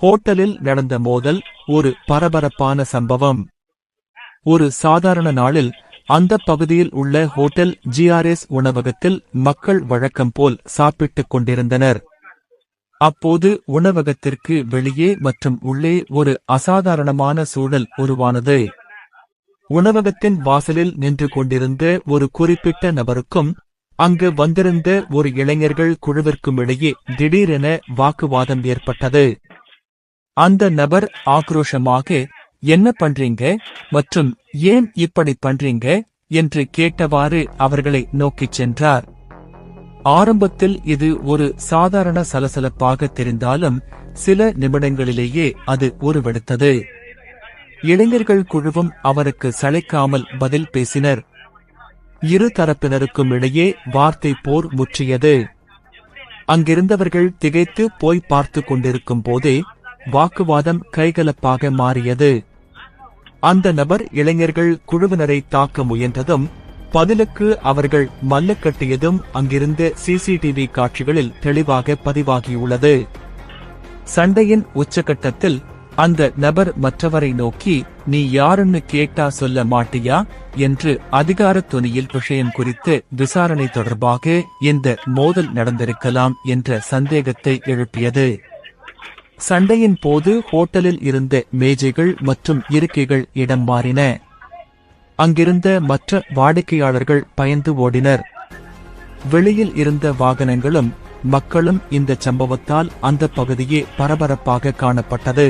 ஹோட்டலில் நடந்த மோதல் ஒரு பரபரப்பான சம்பவம். ஒரு சாதாரண நாளில் அந்த பகுதியில் உள்ள ஹோட்டல் GRS உணவகத்தில் மக்கள் வழக்கம் போல் சாப்பிட்டுக் கொண்டிருந்தனர். அப்போது உணவகத்திற்கு வெளியே மற்றும் உள்ளே ஒரு அசாதாரணமான சூழல் உருவானது. உணவகத்தின் வாசலில் நின்று கொண்டிருந்த ஒரு குறிப்பிட்ட நபருக்கும் அங்கு வந்திருந்த ஒரு இளைஞர்கள் குழுவிற்கும் இடையே திடீரென வாக்குவாதம் ஏற்பட்டது. அந்த நபர் ஆக்ரோஷமாக, என்ன பண்றீங்க மற்றும் ஏன் இப்படி பண்றீங்க என்று கேட்டவாறு அவர்களை நோக்கிச் சென்றார். ஆரம்பத்தில் இது ஒரு சாதாரண சலசலப்பாக தெரிந்தாலும் சில நிமிடங்களிலேயே அது உருவெடுத்தது. இளைஞர்கள் குழுவும் அவருக்கு சளைக்காமல் பதில் பேசினர். இரு தரப்பினருக்கும் இடையே வார்த்தை போர் முற்றியது. அங்கிருந்தவர்கள் திகைத்து போய் பார்த்து கொண்டிருக்கும் போதே வாக்குவாதம் கைகலப்பாக மாறியது. அந்த நபர் இளைஞர்கள் குழுவினரை தாக்க முயன்றதும் பதிலுக்கு அவர்கள் மல்லக்கட்டியதும் அங்கிருந்த CCTV காட்சிகளில் தெளிவாக பதிவாகியுள்ளது. சண்டையின் உச்சகட்டத்தில் அந்த நபர் மற்றவரை நோக்கி, நீ யாருன்னு கேட்டா சொல்ல மாட்டியா என்று அதிகார தொனியில் விஷயம் குறித்து விசாரணை தொடர்பாக இந்த மோதல் நடந்திருக்கலாம் என்ற சந்தேகத்தை எழுப்பியது. சண்டையின் போது ஹோட்டலில் இருந்த மேஜைகள் மற்றும் இருக்கைகள் இடம் மாறின. அங்கிருந்த மற்ற வாடிக்கையாளர்கள் பயந்து ஓடினர். வெளியில் இருந்த வாகனங்களும் மக்களும் இந்த சம்பவத்தால் அந்த பகுதியே பரபரப்பாக காணப்பட்டது.